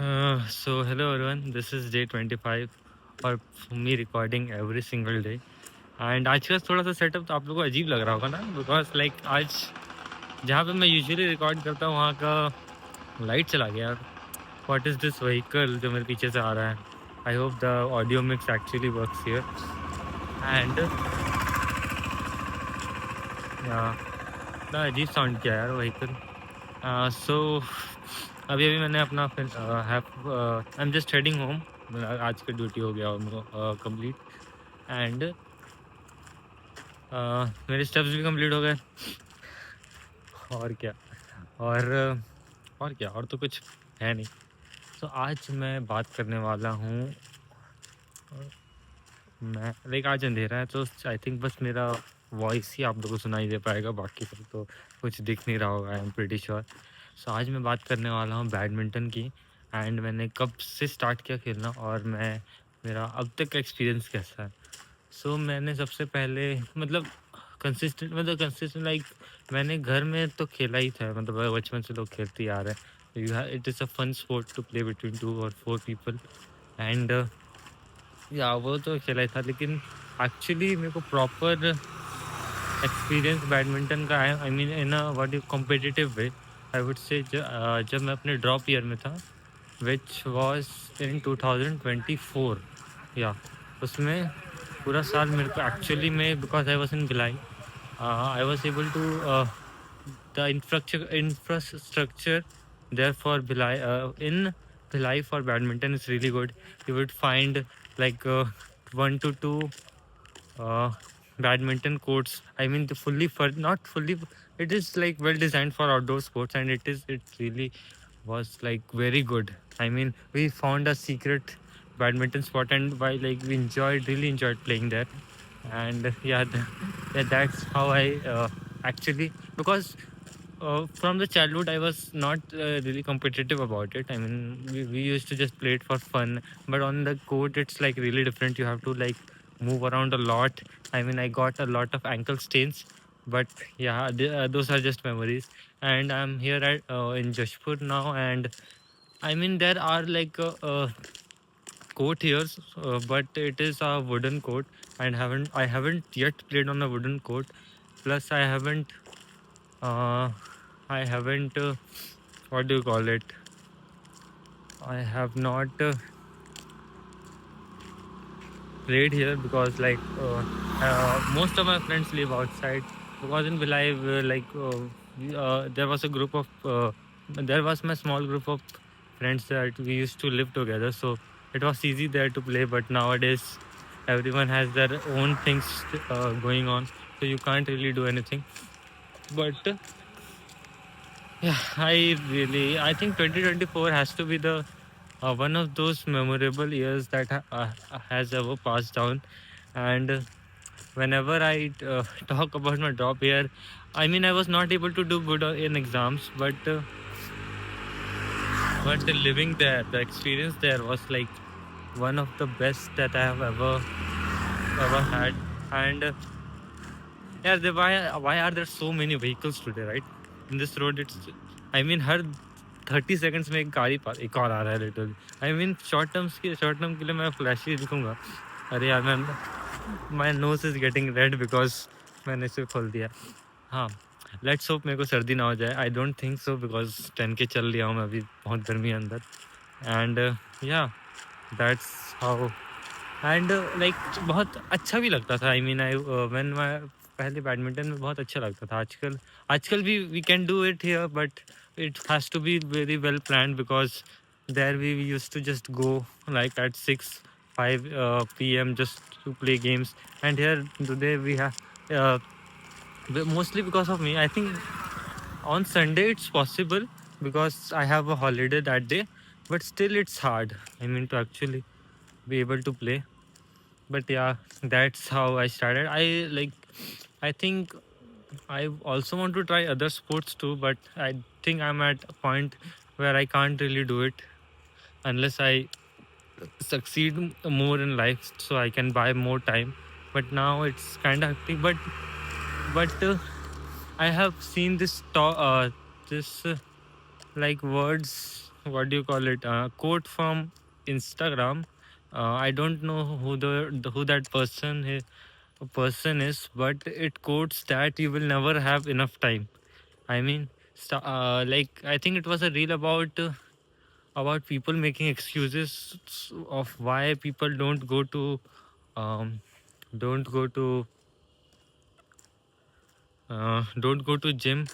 So hello everyone, this is day 25 और me recording every single day. And आज का थोड़ा सा सेटअप तो आप लोगों को अजीब लग रहा होगा ना, बिकॉज लाइक आज जहाँ पे मैं यूजुअली रिकॉर्ड करता हूँ वहाँ का लाइट चला गया यार. व्हाट इज दिस व्हीकल जो मेरे पीछे से आ रहा है. I hope the audio mix actually works here. And ना अजीब साउंड किया यार व्हीकल. सो अभी अभी मैंने अपना I am just heading home. आज का ड्यूटी हो गया कंप्लीट. एंड मेरे स्टेप्स भी कंप्लीट हो गए. और क्या और और क्या और तो कुछ है नहीं. तो आज मैं बात करने वाला हूँ. मैं लाइक आज अंधेरा है तो आई थिंक बस मेरा वॉइस ही आप लोगों को सुनाई दे पाएगा, बाकी सब तो कुछ दिख नहीं रहा होगा. I am pretty sure. So आज मैं बात करने वाला हूँ बैडमिंटन की. एंड मैंने कब से स्टार्ट किया खेलना और मेरा अब तक का एक्सपीरियंस कैसा है. सो मैंने सबसे पहले कंसिस्टेंट लाइक मैंने घर में तो खेला ही था, मतलब बचपन से लोग खेलते ही आ रहे हैं. It is a fun sport to play between 2 और 4 पीपल. एंड या वो तो खेला ही था, लेकिन एक्चुअली मेरे को प्रॉपर एक्सपीरियंस बैडमिंटन का है. I mean in a what you competitive way I would say. जब मैं अपने ड्रॉप ईयर में था विच वॉज इन 2024. या उसमें पूरा साल मेरे को एक्चुअली में, because I was in Bhilai, I was able to the infrastructure there for Bhilai, in Bhilai for badminton is really good. You would find like 1 to 2 uh, badminton courts. I mean, the not fully. It is like well designed for outdoor sports, and it really was like very good. I mean, we found a secret badminton spot, and why like we really enjoyed playing there. And yeah, that's how I actually, because from the childhood I was not really competitive about it. I mean, we used to just play it for fun, but on the court it's like really different. You have to like move around a lot. I mean, I got a lot of ankle stains, but yeah, those are just memories. And I'm here at in Jashpur now, and I mean there are like court here, but it is a wooden court, and I haven't yet played on a wooden court. Plus, uh, I haven't what do you call it? I have not played here because most of my friends live outside. Because in Bhilai, there was a group of there was my small group of friends that we used to live together, so it was easy there to play. But nowadays, everyone has their own things going on, so you can't really do anything. But yeah, I think 2024 has to be the one of those memorable years that has ever passed down. And whenever I talk about my drop year, I mean, I was not able to do good in exams, but living there, the experience there was like one of the best that I have ever had. And yeah, why are there so many vehicles today, right? In this road, I mean, her 30 seconds में एक और आ रहा है literally. I mean short term के लिए मैं flash ही दिखूंगा. अरे यार, मैं my nose is getting red because मैंने इसे खोल दिया. हाँ, लेट्स होप मेरे को सर्दी ना हो जाए. I don't think so, because 10K चल लिया हूँ मैं अभी, बहुत गर्मी है अंदर. एंड या दैट्स हाउ. एंड लाइक बहुत अच्छा भी लगता था. आई मीन व्हेन मैं पहले बैडमिंटन में बहुत अच्छा लगता था. आजकल भी we can do it here, but it has to be very well planned, because there we used to just go like at 5 p.m. just to play games. And here today we have mostly because of me. I think on Sunday it's possible because I have a holiday that day, but still it's hard, I mean, to actually be able to play. But yeah, that's how I started. I think I also want to try other sports too, but I think I'm at a point where I can't really do it unless I succeed more in life, so I can buy more time. But now it's kind of hectic. But I have seen this like words what do you call it, quote from Instagram. I don't know who that person is, but it quotes that you will never have enough time. I mean, like I think it was a reel about people making excuses of why people um, don't go to don't go to gym.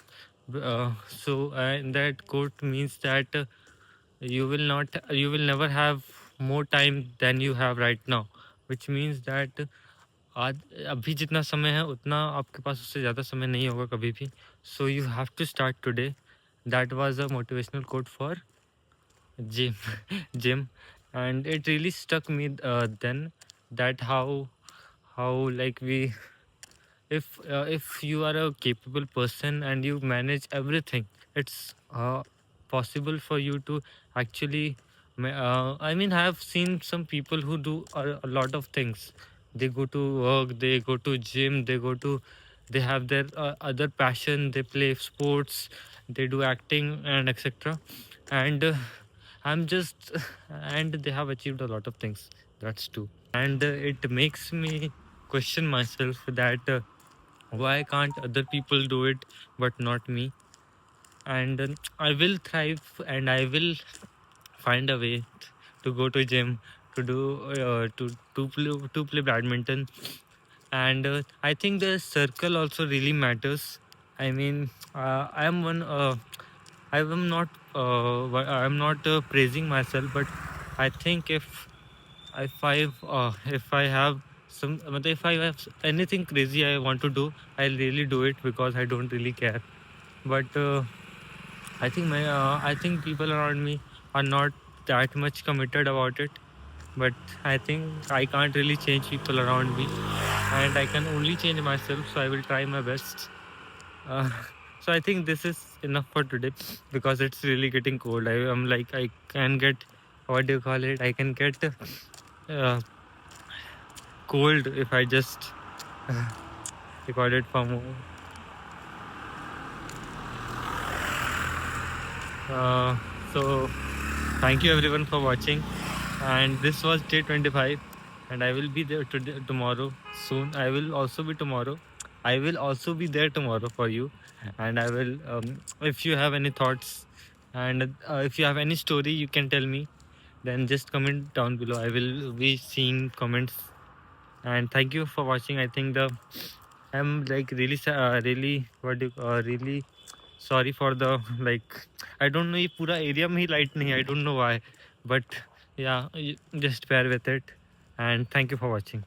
That quote means that you will never have more time than you have right now, which means that आज अभी जितना समय है उतना आपके पास उससे ज़्यादा समय नहीं होगा कभी भी. So you have to start today. That was a motivational quote for gym. Gym. And it really struck me then, that how like we if you are a capable person and you manage everything, it's possible for you to actually I mean, I have seen some people who do a lot of things. They go to work, they go to gym, they have their other passion, they play sports, they do acting and etc. And I'm just and they have achieved a lot of things. That's true. And it makes me question myself that why can't other people do it but not me? And I will thrive, and I will find a way to go to gym, to do to play badminton. And I think the circle also really matters. I mean, I am one I am not I'm not praising myself, but I think if I have if I have anything crazy I want to do, I'll really do it because I don't really care. But I think people around me are not that much committed about it. But I think I can't really change people around me, and I can only change myself. So I will try my best. Uh, so I think this is enough for today because it's really getting cold. I'm like I can get, what do you call it? I can get uh, cold if I just record it for more. Uh, so thank you everyone for watching, and this was day 25, and I will be there tomorrow soon. I will also be tomorrow. I will also be there tomorrow for you, and I will. If you have any thoughts, and if you have any story, you can tell me. Then just comment down below. I will be seeing comments. And thank you for watching. I think I'm like really really sorry for the like I don't know, ये पूरा area में ही light नहीं है. I don't know why, but yeah, just bear with it, and thank you for watching.